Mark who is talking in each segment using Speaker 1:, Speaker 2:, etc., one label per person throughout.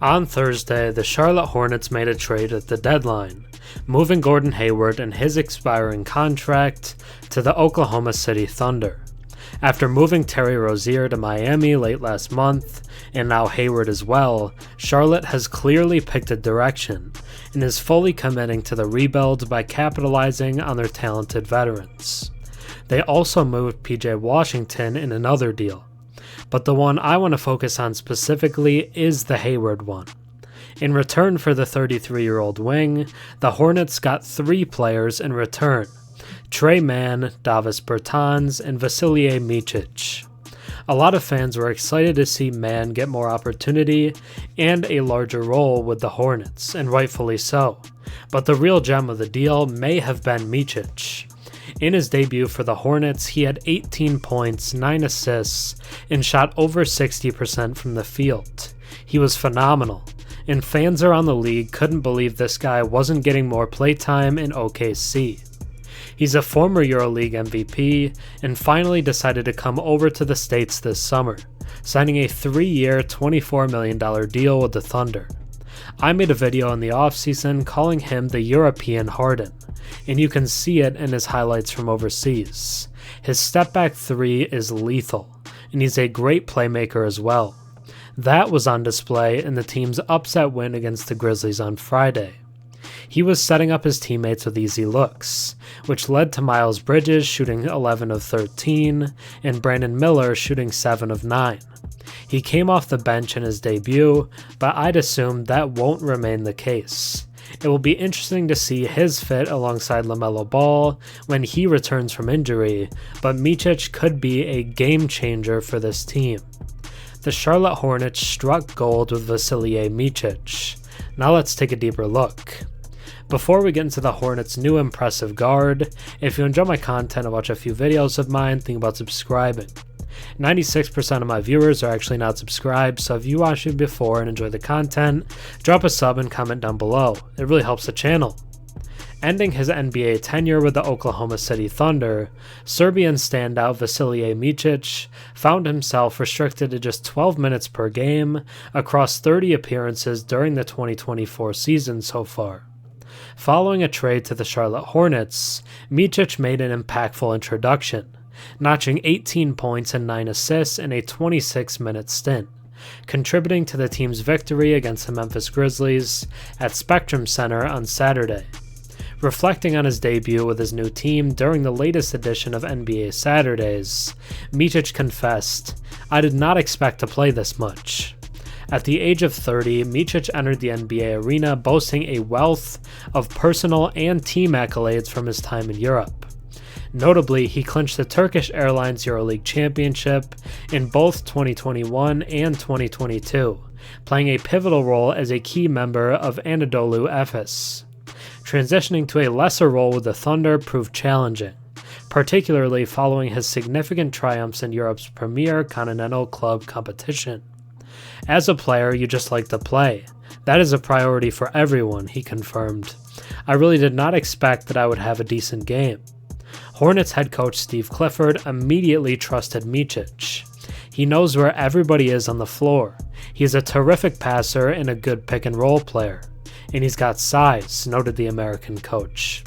Speaker 1: On Thursday, the Charlotte Hornets made a trade at the deadline, moving Gordon Hayward and his expiring contract to the Oklahoma City Thunder. After moving Terry Rozier to Miami late last month, and now Hayward as well, Charlotte has clearly picked a direction and is fully committing to the rebuild by capitalizing on their talented veterans. They also moved PJ Washington in another deal, but the one I want to focus on specifically is the Hayward one. In return for the 33-year-old wing, the Hornets got 3 players in return: Tre Mann, Davis Bertans, and Vasilije Micic. A lot of fans were excited to see Mann get more opportunity and a larger role with the Hornets, and rightfully so, but the real gem of the deal may have been Micic. In his debut for the Hornets, he had 18 points, 9 assists, and shot over 60% from the field. He was phenomenal, and fans around the league couldn't believe this guy wasn't getting more playtime in OKC. He's a former Euroleague MVP and finally decided to come over to the States this summer, signing a 3-year, $24 million deal with the Thunder. I made a video in the offseason calling him the European Harden, and you can see it in his highlights from overseas. His stepback 3 is lethal, and he's a great playmaker as well. That was on display in the team's upset win against the Grizzlies on Friday. He was setting up his teammates with easy looks, which led to Miles Bridges shooting 11 of 13 and Brandon Miller shooting 7 of 9. He came off the bench in his debut, but I'd assume that won't remain the case. It will be interesting to see his fit alongside LaMelo Ball when he returns from injury, but Micic could be a game changer for this team. The Charlotte Hornets struck gold with Vasilije Micic. Now let's take a deeper look. Before we get into the Hornets' new impressive guard, if you enjoy my content and watch a few videos of mine, think about subscribing. 96% of my viewers are actually not subscribed, so if you watched it before and enjoy the content, drop a sub and comment down below. It really helps the channel. Ending his NBA tenure with the Oklahoma City Thunder, Serbian standout Vasilije Micic found himself restricted to just 12 minutes per game across 30 appearances during the 2024 season so far. Following a trade to the Charlotte Hornets, Micic made an impactful introduction, notching 18 points and 9 assists in a 26-minute stint, contributing to the team's victory against the Memphis Grizzlies at Spectrum Center on Saturday. Reflecting on his debut with his new team during the latest edition of NBA Saturdays, Micic confessed, "I did not expect to play this much." At the age of 30, Micic entered the NBA arena boasting a wealth of personal and team accolades from his time in Europe. Notably, he clinched the Turkish Airlines Euroleague Championship in both 2021 and 2022, playing a pivotal role as a key member of Anadolu Efes. Transitioning to a lesser role with the Thunder proved challenging, particularly following his significant triumphs in Europe's premier continental club competition. "As a player, you just like to play. That is a priority for everyone," he confirmed. "I really did not expect that I would have a decent game." Hornets head coach Steve Clifford immediately trusted Micic. He knows where everybody is on the floor. He's a terrific passer and a good pick-and-roll player. And he's got size, noted the American coach.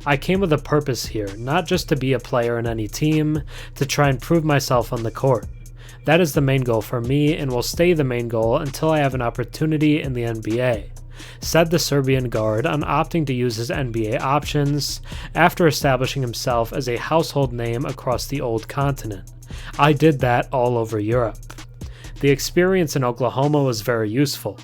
Speaker 1: "I came with a purpose here, not just to be a player in any team, to try and prove myself on the court. That is the main goal for me and will stay the main goal until I have an opportunity in the NBA," said the Serbian guard on opting to use his NBA options after establishing himself as a household name across the old continent. "I did that all over Europe." The experience in Oklahoma was very useful.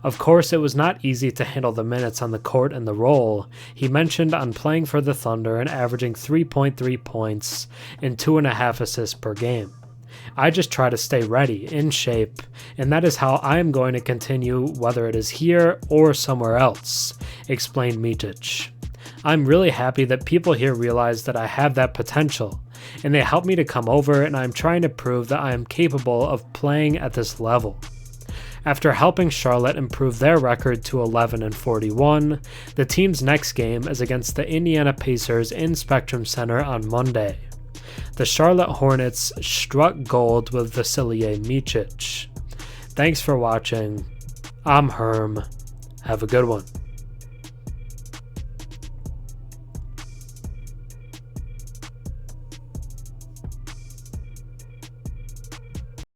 Speaker 1: Of course, it was not easy to handle the minutes on the court and the role, he mentioned on playing for the Thunder and averaging 3.3 points and 2.5 assists per game. "I just try to stay ready, in shape, and that is how I am going to continue whether it is here or somewhere else," explained Micic. "I'm really happy that people here realize that I have that potential, and they helped me to come over, and I'm trying to prove that I am capable of playing at this level." After helping Charlotte improve their record to 11-41, the team's next game is against the Indiana Pacers in Spectrum Center on Monday. The Charlotte Hornets struck gold with Vasilije Micic. Thanks for watching. I'm Herm. Have a good one.